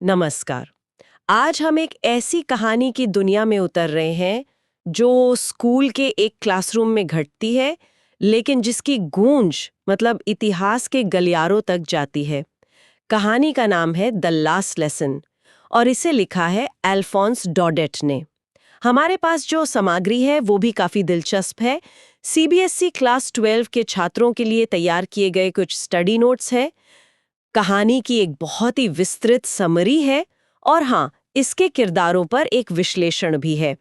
नमस्कार। आज हम एक ऐसी कहानी की दुनिया में उतर रहे हैं जो स्कूल के एक क्लासरूम में घटती है, लेकिन जिसकी गूंज मतलब इतिहास के गलियारों तक जाती है। कहानी का नाम है द लास्ट लेसन और इसे लिखा है अल्फोंस डॉडेट ने। हमारे पास जो सामग्री है वो भी काफी दिलचस्प है। सीबीएसई क्लास 12 के छात्रों के लिए तैयार किए गए कुछ स्टडी नोट्स है। कहानी की एक बहुत ही विस्तृत समरी है और हाँ, इसके किरदारों पर एक विश्लेषण भी है।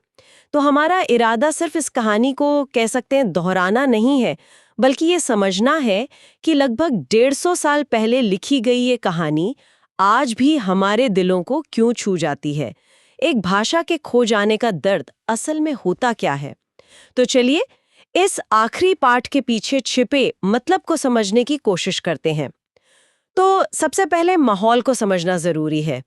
तो हमारा इरादा सिर्फ इस कहानी को कह सकते हैं दोहराना नहीं है, बल्कि ये समझना है कि लगभग 150 साल पहले लिखी गई ये कहानी आज भी हमारे दिलों को क्यों छू जाती है। एक भाषा के खो जाने का दर्द असल में होता क्या है। तो चलिए इस आखिरी पाठ के पीछे छिपे मतलब को समझने की कोशिश करते हैं। तो सबसे पहले माहौल को समझना जरूरी है।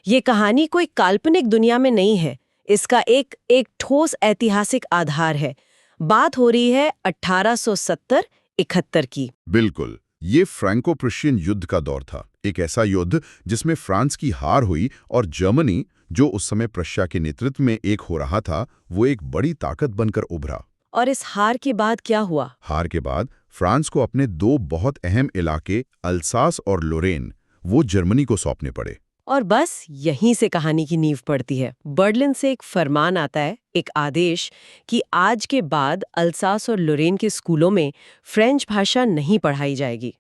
ये कहानी कोई काल्पनिक दुनिया में नहीं है। इसका एक ठोस ऐतिहासिक आधार है। बात हो रही है 1870-71 की। बिल्कुल, ये फ्रैंको प्रुशियन युद्ध का दौर था। एक ऐसा युद्ध जिसमें फ्रांस की हार हुई और जर्मनी, जो उस समय प्रशिया के नेतृत्व में एक हो रहा था, वो एक बड़ी ताकत बनकर उभरा। और इस हार के बाद क्या हुआ? हार के बाद फ्रांस को अपने दो बहुत अहम इलाके अल्सास और लोरेन वो जर्मनी को सौंपने पड़े। और बस यहीं से कहानी की नींव पड़ती है। बर्लिन से एक फरमान आता है, एक आदेश कि आज के बाद अल्सास और लोरेन के स्कूलों में फ्रेंच भाषा नहीं पढ़ाई जाएगी।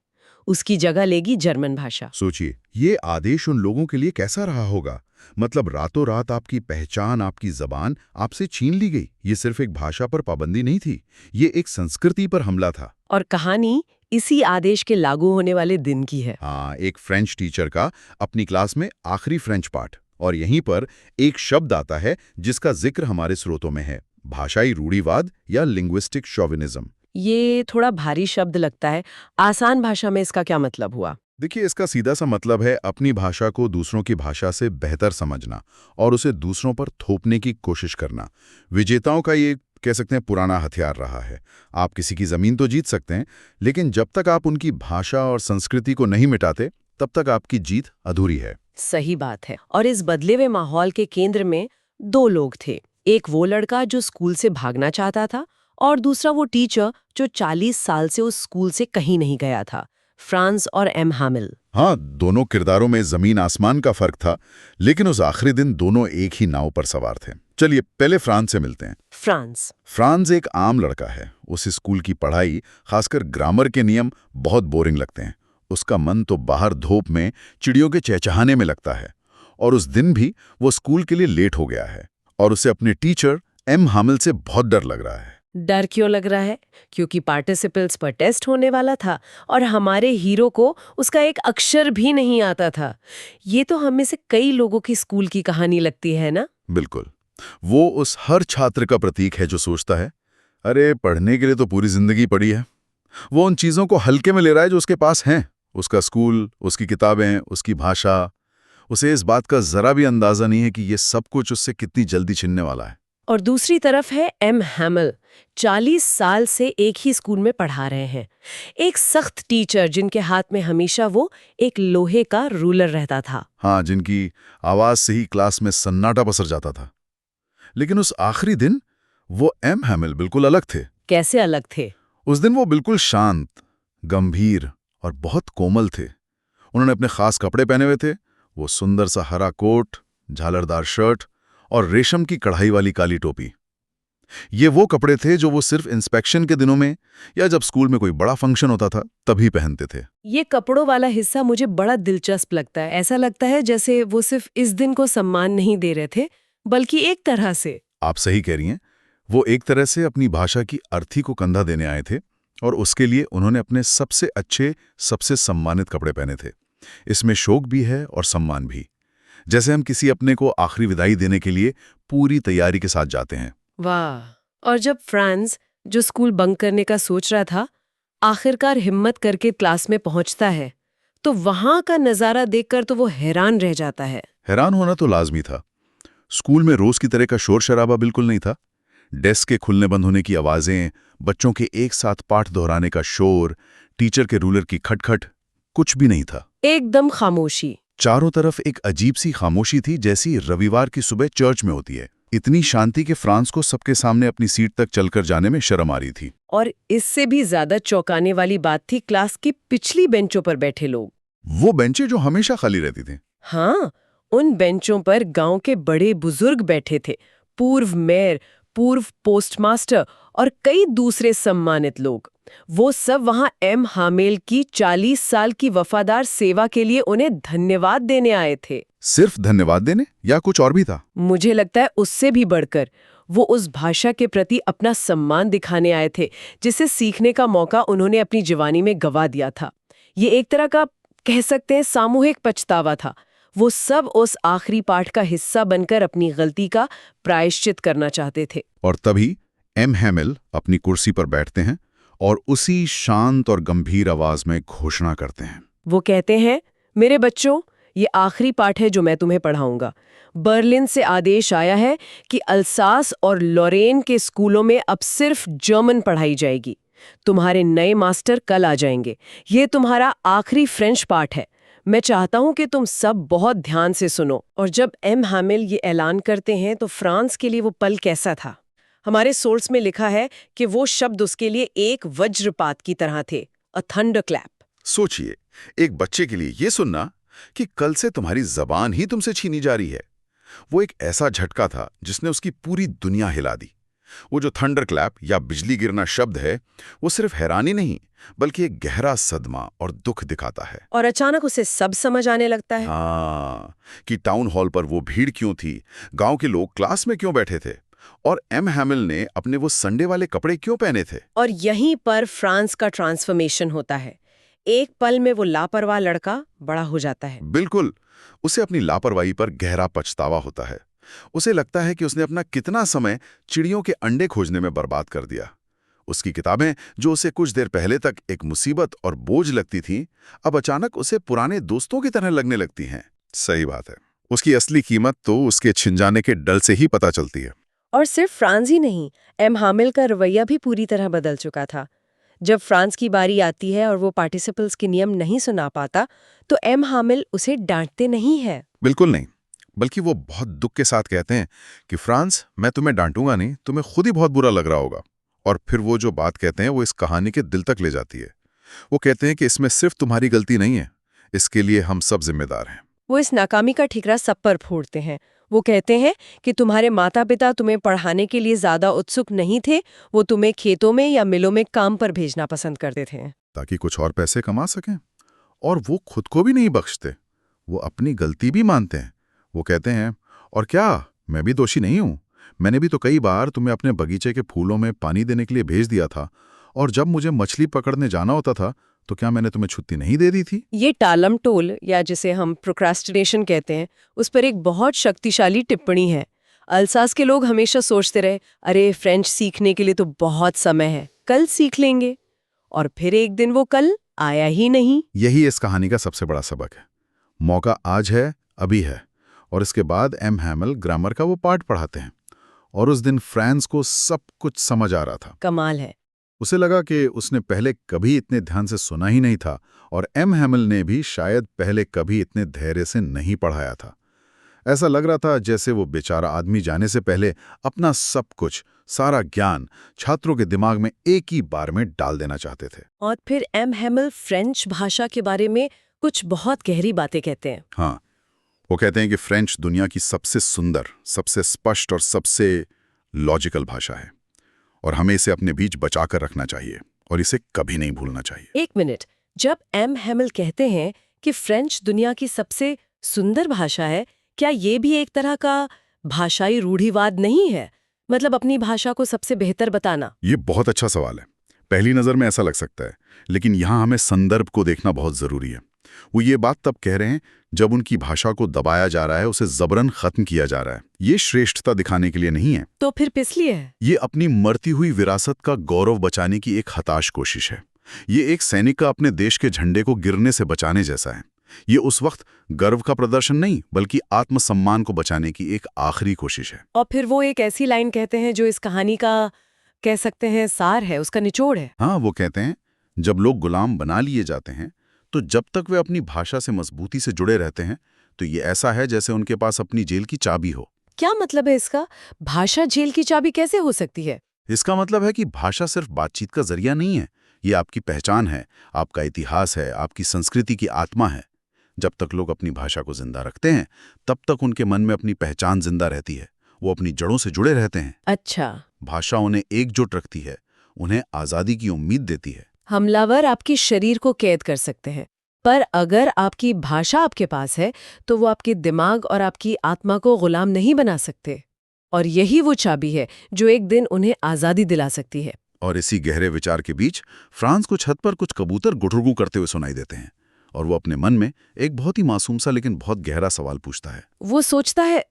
उसकी जगह लेगी जर्मन भाषा। सोचिए, ये आदेश उन लोगों के लिए कैसा रहा होगा। मतलब रातों रात आपकी पहचान, आपकी जबान आपसे छीन ली गई। ये सिर्फ एक भाषा पर पाबंदी नहीं थी, ये एक संस्कृति पर हमला था। और कहानी इसी आदेश के लागू होने वाले दिन की है। हाँ, एक फ्रेंच टीचर का अपनी क्लास में आखिरी फ्रेंच पाठ, और यहीं पर एक शब्द आता है जिसका जिक्र हमारे स्रोतों में है, भाषाई रूढ़िवाद या लिंग्विस्टिक शोविनिज्म। ये थोड़ा भारी शब्द लगता है। आसान भाषा में इसका क्या मतलब हुआ? देखिए, इसका सीधा सा मतलब है अपनी भाषा को दूसरों की भाषा से बेहतर समझना और उसे दूसरों पर थोपने की कोशिश करना। विजेताओं का ये कह सकते हैं पुराना हथियार रहा है। आप किसी की जमीन तो जीत सकते हैं, लेकिन जब तक आप उनकी भाषा और संस्कृति को नहीं मिटाते, तब तक आपकी जीत अधूरी है। सही बात है। और इस बदले हुए माहौल के केंद्र में दो लोग थे। एक वो लड़का जो स्कूल से भागना चाहता था और दूसरा वो टीचर जो 40 साल से उस स्कूल से कहीं नहीं गया था, फ्रांस और एम हामिल। हाँ, दोनों किरदारों में जमीन आसमान का फर्क था, लेकिन उस आखिरी दिन दोनों एक ही नाव पर सवार थे। चलिए पहले फ्रांस से मिलते हैं। फ्रांस एक आम लड़का है। उस स्कूल की पढ़ाई, खासकर ग्रामर के नियम, बहुत बोरिंग लगते हैं। उसका मन तो बाहर धूप में चिड़ियों के चहचहाने में लगता है। और उस दिन भी वो स्कूल के लिए लेट हो गया है और उसे अपने टीचर एम हामिल से बहुत डर लग रहा है। डर क्यों लग रहा है? क्योंकि पार्टिसिपल्स पर टेस्ट होने वाला था और हमारे हीरो को उसका एक अक्षर भी नहीं आता था। ये तो हम में से कई लोगों की स्कूल की कहानी लगती है ना? बिल्कुल। वो उस हर छात्र का प्रतीक है जो सोचता है, अरे पढ़ने के लिए तो पूरी जिंदगी पड़ी है। वो उन चीजों को हल्के में ले रहा है जो उसके पास हैं। उसका स्कूल, उसकी किताबें, उसकी भाषा। उसे इस बात का जरा भी अंदाजा नहीं है कि ये सब कुछ उससे कितनी जल्दी छिनने वाला है। और दूसरी तरफ है एम हैमिल, 40 साल से एक ही स्कूल में पढ़ा रहे हैं। एक सख्त टीचर जिनके हाथ में हमेशा वो एक लोहे का रूलर रहता था। हाँ, जिनकी आवाज से ही क्लास में सन्नाटा पसर जाता था। लेकिन उस आखिरी दिन वो एम हैमिल बिल्कुल अलग थे। कैसे अलग थे? उस दिन वो बिल्कुल शांत, गंभीर और बहुत कोमल थे। उन्होंने अपने खास कपड़े पहने हुए थे, वो सुंदर सा हरा कोट, झालरदार शर्ट और रेशम की कढ़ाई वाली काली टोपी। ये वो कपड़े थे जो वो सिर्फ इंस्पेक्शन के दिनों में या जब स्कूल में कोई बड़ा फंक्शन होता था तभी पहनते थे। ये कपड़ों वाला हिस्सा मुझे बड़ा दिलचस्प लगता है। ऐसा लगता है जैसे वो सिर्फ इस दिन को सम्मान नहीं दे रहे थे, बल्कि एक तरह से। आप सही कह रही हैं। वो एक तरह से अपनी भाषा की अर्थी को कंधा देने आए थे और उसके लिए उन्होंने अपने सबसे अच्छे, सबसे सम्मानित कपड़े पहने थे। इसमें शौक भी है और सम्मान भी, जैसे हम किसी अपने को आखिरी विदाई देने के लिए पूरी तैयारी के साथ जाते हैं। वाह। और जब फ्रांस, जो स्कूल बंक करने का सोच रहा था, आखिरकार हिम्मत करके क्लास में पहुंचता है, तो वहां का नजारा देखकर तो वो हैरान रह जाता है। हैरान होना तो लाजमी था। स्कूल में रोज की तरह का शोर शराबा बिल्कुल नहीं था। डेस्क के खुलने बंद होने की आवाजें, बच्चों के एक साथ पाठ दोहराने का शोर, टीचर के रूलर की खटखट, कुछ भी नहीं था। एकदम खामोशी। चारों तरफ एक अजीब सी खामोशी थी, जैसी रविवार की सुबह चर्च में होती है। इतनी शांति कि फ्रांस को सबके सामने अपनी सीट तक चलकर जाने में शर्म आ रही थी। और इससे भी ज्यादा चौंकाने वाली बात थी क्लास की पिछली बेंचों पर बैठे लोग। वो बेंचें जो हमेशा खाली रहती थी। हाँ, उन बेंचों पर गांव के बड़े बुजुर्ग बैठे थे, पूर्व मेयर, पूर्व पोस्टमास्टर और कई दूसरे सम्मानित लोग। वो सब वहां एम हामेल की 40 साल की वफादार सेवा के लिए उन्हें धन्यवाद देने आए थे। सिर्फ धन्यवाद देने या कुछ और भी था? मुझे लगता है उससे भी बढ़कर वो उस भाषा के प्रति अपना सम्मान दिखाने आए थे, जिसे सीखने का मौका उन्होंने अपनी जवानी में गंवा दिया था। ये एक तरह का कह सकते हैं सामूहिक पछतावा था। वो सब उस आखिरी पाठ का हिस्सा बनकर अपनी गलती का प्रायश्चित करना चाहते थे। और तभी एम हैमिल अपनी कुर्सी पर बैठते हैं और उसी शांत और गंभीर आवाज में घोषणा करते हैं। वो कहते हैं, मेरे बच्चों, ये आखिरी पाठ है जो मैं तुम्हें पढ़ाऊंगा। बर्लिन से आदेश आया है कि अल्सास और लॉरेन के स्कूलों में अब सिर्फ जर्मन पढ़ाई जाएगी। तुम्हारे नए मास्टर कल आ जाएंगे। ये तुम्हारा आखिरी फ्रेंच पाठ है। मैं चाहता हूं कि तुम सब बहुत ध्यान से सुनो। और जब एम हामिल ये ऐलान करते हैं तो फ्रांस के लिए वो पल कैसा था? हमारे सोर्स में लिखा है कि वो शब्द उसके लिए एक वज्रपात की तरह थे, अ थंडर क्लैप। सोचिए, एक बच्चे के लिए ये सुनना कि कल से तुम्हारी जबान ही तुमसे छीनी जा रही है, वो एक ऐसा झटका था जिसने उसकी पूरी दुनिया हिला दी। वो जो थंडर क्लैप या बिजली गिरना शब्द है, वो सिर्फ हैरानी नहीं बल्कि एक गहरा सदमा और दुख दिखाता है। और अचानक उसे सब समझ आने लगता है। हाँ, कि टाउन हॉल पर वो भीड़ क्यों थी, गांव के लोग क्लास में क्यों बैठे थे, और एम हैमिल ने अपने वो संडे वाले कपड़े क्यों पहने थे। और यहीं पर फ्रांस का ट्रांसफॉर्मेशन होता है। एक पल में वो लापरवाह लड़का बड़ा हो जाता है। बिल्कुल, उसे अपनी लापरवाही पर गहरा पछतावा होता है। उसे लगता है कि उसने अपना कितना समय चिड़ियों के अंडे खोजने में बर्बाद कर दिया। उसकी किताबें, जो उसे कुछ देर पहले तक एक मुसीबत और बोझ लगती थीं, अब अचानक उसे पुराने दोस्तों की तरह लगने लगती हैं। सही बात है, उसकी असली कीमत तो उसके छिन जाने के डर से ही पता चलती है। और सिर्फ फ्रांस ही नहीं, एम हामिल का रवैया भी पूरी तरह बदल चुका था। जब फ्रांस की बारी आती है और वो पार्टिसिपल्स के नियम नहीं सुना पाता, तो एम हामिल उसे डांटते नहीं है। बिल्कुल नहीं, बल्कि वो बहुत दुख के साथ कहते हैं कि फ्रांस, मैं तुम्हें डांटूंगा नहीं, तुम्हें खुद ही बहुत बुरा लग रहा होगा। और फिर वो जो बात कहते हैं वो इस कहानी के दिल तक ले जाती है। वो कहते हैं कि इसमें सिर्फ तुम्हारी गलती नहीं है, इसके लिए हम सब जिम्मेदार हैं। वो इस नाकामी का ठिकरा सब पर फोड़ते हैं। वो कहते हैं कि तुम्हारे माता पिता तुम्हें पढ़ाने के लिए ज्यादा उत्सुक नहीं थे, वो तुम्हें खेतों में या मिलों में काम पर भेजना पसंद करते थे, ताकि कुछ और पैसे कमा सकें। और वो खुद को भी नहीं बख्शते, वो अपनी गलती भी मानते हैं। वो कहते हैं, और क्या, मैं भी दोषी नहीं हूं, मैंने भी तो कई बार तुम्हें अपने बगीचे के फूलों में पानी देने के लिए भेज दिया था, और जब मुझे मछली पकड़ने जाना होता था तो क्या मैंने तुम्हें छुट्टी नहीं दे दी थी। ये टालम टोल, या जिसे हम प्रोक्रास्टिनेशन कहते हैं, उस पर एक बहुत शक्तिशाली टिप्पणी है। अल्सास के लोग हमेशा सोचते रहे, अरे फ्रेंच सीखने के लिए तो बहुत समय है, कल सीख लेंगे। और फिर एक दिन वो कल आया ही नहीं। यही इस कहानी का सबसे बड़ा सबक है। मौका आज है, अभी है। और इसके बाद एम हैमिल ग्रामर का वो पाठ पढ़ाते हैं, और उस दिन फ्रांस को सब कुछ समझ आ रहा था। कमाल है। उसे लगा कि उसने पहले कभी इतने ध्यान से सुना ही नहीं था, और एम हैमिल ने भी शायद पहले कभी इतने धैर्य से नहीं पढ़ाया था। ऐसा लग रहा था जैसे वो बेचारा आदमी जाने से पहले अपना सब कुछ, सारा ज्ञान छात्रों के दिमाग में एक ही बार में डाल देना चाहते थे। और फिर एम हैमिल फ्रेंच भाषा के बारे में कुछ बहुत गहरी बातें कहते हैं। हाँ, वो कहते हैं कि फ्रेंच दुनिया की सबसे सुंदर, सबसे स्पष्ट और सबसे लॉजिकल भाषा है, और हमें इसे अपने बीच बचाकर रखना चाहिए और इसे कभी नहीं भूलना चाहिए। एक मिनट, जब एम हैमिल कहते हैं कि फ्रेंच दुनिया की सबसे सुंदर भाषा है, क्या ये भी एक तरह का भाषाई रूढ़िवाद नहीं है? मतलब अपनी भाषा को सबसे बेहतर बताना। ये बहुत अच्छा सवाल है। पहली नजर में ऐसा लग सकता है, लेकिन यहाँ हमें संदर्भ को देखना बहुत जरूरी है। वो ये बात तब कह रहे हैं जब उनकी भाषा को दबाया जा रहा है, उसे जबरन खत्म किया जा रहा है। ये श्रेष्ठता दिखाने के लिए नहीं है। तो फिर किस लिए है? ये अपनी मरती हुई विरासत का गौरव बचाने की एक हताश कोशिश है। ये एक सैनिक का अपने देश के झंडे को गिरने से बचाने जैसा है। ये उस वक्त गर्व का प्रदर्शन नहीं, बल्कि आत्मसम्मान को बचाने की एक आखिरी कोशिश है। और फिर वो एक ऐसी लाइन कहते हैं जो इस कहानी का, कह सकते हैं, सार है, उसका निचोड़ है। हाँ, वो कहते हैं, जब लोग गुलाम बना लिए जाते हैं तो जब तक वे अपनी भाषा से मजबूती से जुड़े रहते हैं तो ये ऐसा है जैसे उनके पास अपनी जेल की चाबी हो। क्या मतलब है इसका? भाषा जेल की चाबी कैसे हो सकती है? इसका मतलब है कि भाषा सिर्फ बातचीत का जरिया नहीं है, ये आपकी पहचान है, आपका इतिहास है, आपकी संस्कृति की आत्मा है। जब तक लोग अपनी भाषा को जिंदा रखते हैं तब तक उनके मन में अपनी पहचान जिंदा रहती है, वो अपनी जड़ों से जुड़े रहते हैं। अच्छा। भाषा उन्हें एकजुट रखती है, उन्हें आजादी की उम्मीद देती है। हमलावर आपकी शरीर को कैद कर सकते हैं, पर अगर आपकी भाषा आपके पास है तो वो आपके दिमाग और आपकी आत्मा को गुलाम नहीं बना सकते। और यही वो चाबी है जो एक दिन उन्हें आजादी दिला सकती है। और इसी गहरे विचार के बीच फ्रांस को छत पर कुछ कबूतर गुटरुगू करते हुए सुनाई देते हैं और वो अपने मन में एक बहुत ही मासूम सा लेकिन बहुत गहरा सवाल पूछता है। वो सोचता है,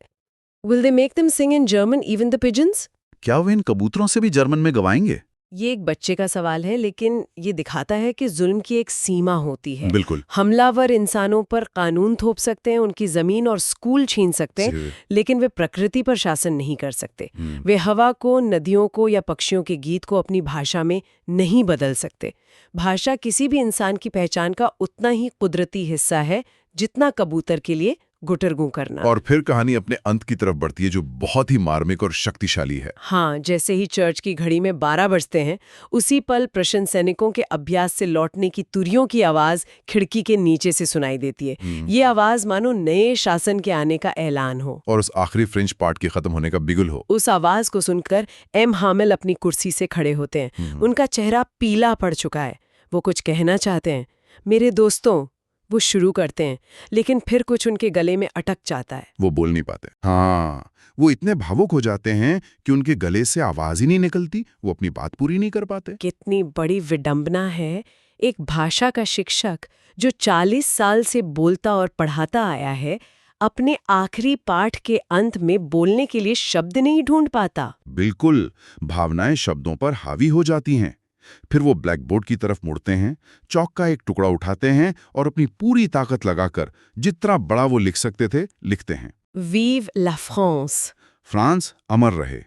Will they make them sing in German, even the pigeons? क्या वे इन कबूतरों से भी जर्मन में गवाएंगे? ये एक बच्चे का सवाल है, लेकिन ये दिखाता है कि जुल्म की एक सीमा होती है। बिल्कुल। हमलावर इंसानों पर कानून थोप सकते हैं, उनकी जमीन और स्कूल छीन सकते हैं, लेकिन वे प्रकृति पर शासन नहीं कर सकते। वे हवा को, नदियों को या पक्षियों के गीत को अपनी भाषा में नहीं बदल सकते। भाषा किसी भी इंसान की पहचान का उतना ही कुदरती हिस्सा है जितना कबूतर के लिए गुटरगू करना। और फिर कहानी अपने अंत की तरफ बढ़ती है जो बहुत ही मार्मिक और शक्तिशाली है। हाँ, जैसे ही चर्च की घड़ी में 12 बजते हैं, उसी पल प्रशन सैनिकों के अभ्यास से लौटने की तुरियों की आवाज खिड़की के नीचे से सुनाई देती है। ये आवाज मानो नए शासन के आने का ऐलान हो और उस आखिरी फ्रेंच पार्ट के खत्म होने का बिगुल हो। उस आवाज को सुनकर एम हामिल अपनी कुर्सी से खड़े होते हैं। उनका चेहरा पीला पड़ चुका है। वो कुछ कहना चाहते हैं, मेरे दोस्तों, वो शुरू करते हैं, लेकिन फिर कुछ उनके गले में अटक जाता है। वो बोल नहीं पाते। हाँ, वो इतने भावुक हो जाते हैं कि उनके गले से आवाज ही नहीं निकलती, वो अपनी बात पूरी नहीं कर पाते। कितनी बड़ी विडंबना है। एक भाषा का शिक्षक जो 40 साल से बोलता और पढ़ाता आया है, अपने आखिरी पाठ के अंत में बोलने के लिए शब्द नहीं ढूंढ पाता। बिल्कुल, भावनाएं शब्दों पर हावी हो जाती हैं। फिर वो ब्लैक बोर्ड की तरफ मुड़ते हैं, चौक का एक टुकड़ा उठाते हैं और अपनी पूरी ताकत लगाकर जितना बड़ा वो लिख सकते थे लिखते हैं। Vive la France! फ्रांस अमर रहे।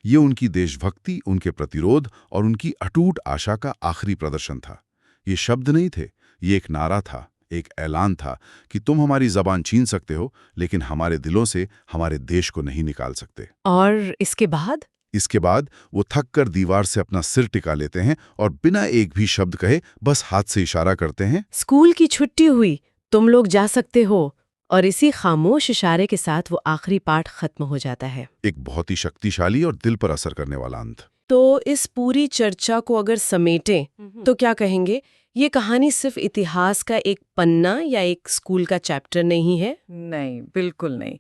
ये उनकी देशभक्ति, उनके प्रतिरोध और उनकी अटूट आशा का आखिरी प्रदर्शन था। ये शब्द नहीं थे, ये एक नारा था, एक ऐलान था कि तुम हमारी जबान छीन सकते हो, लेकिन हमारे दिलों से हमारे देश को नहीं निकाल सकते। और इसके बाद वो थक कर दीवार से अपना सिर टिका लेते हैं और बिना एक भी शब्द कहे बस हाथ से इशारा करते हैं, स्कूल की छुट्टी हुई, तुम लोग जा सकते हो। और इसी खामोश इशारे के साथ वो आखिरी पाठ खत्म हो जाता है। एक बहुत ही शक्तिशाली और दिल पर असर करने वाला अंत। तो इस पूरी चर्चा को अगर समेटें तो क्या कहेंगे? ये कहानी सिर्फ इतिहास का एक पन्ना या एक स्कूल का चैप्टर नहीं है। नहीं, बिल्कुल नहीं।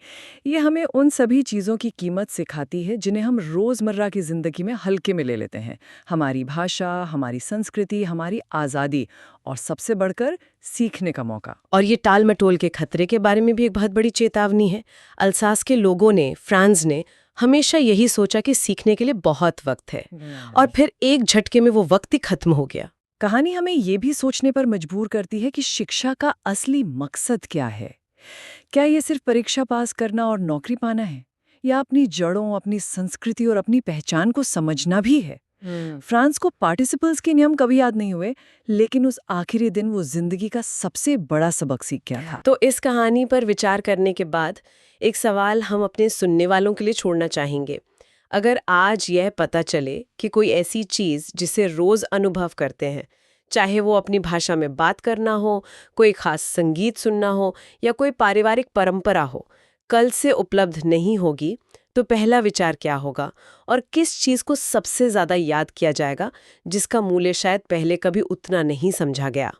ये हमें उन सभी चीज़ों की कीमत सिखाती है जिन्हें हम रोज़मर्रा की ज़िंदगी में हल्के में ले लेते हैं। हमारी भाषा, हमारी संस्कृति, हमारी आज़ादी और सबसे बढ़कर सीखने का मौका। और ये टाल मटोल के खतरे के बारे में भी एक बहुत बड़ी चेतावनी है। अल्सास के लोगों ने, फ्रांस ने हमेशा यही सोचा कि सीखने के लिए बहुत वक्त है, और फिर एक झटके में वो वक्त ही खत्म हो गया। कहानी हमें ये भी सोचने पर मजबूर करती है कि शिक्षा का असली मकसद क्या है। क्या ये सिर्फ परीक्षा पास करना और नौकरी पाना है, या अपनी जड़ों, अपनी संस्कृति और अपनी पहचान को समझना भी है? फ्रांस को पार्टिसिपल्स के नियम कभी याद नहीं हुए, लेकिन उस आखिरी दिन वो जिंदगी का सबसे बड़ा सबक सीख गया था। तो इस कहानी पर विचार करने के बाद एक सवाल हम अपने सुनने वालों के लिए छोड़ना चाहेंगे। अगर आज यह पता चले कि कोई ऐसी चीज़ जिसे रोज़ अनुभव करते हैं, चाहे वो अपनी भाषा में बात करना हो, कोई खास संगीत सुनना हो या कोई पारिवारिक परंपरा हो, कल से उपलब्ध नहीं होगी, तो पहला विचार क्या होगा और किस चीज़ को सबसे ज़्यादा याद किया जाएगा जिसका मूल्य शायद पहले कभी उतना नहीं समझा गया?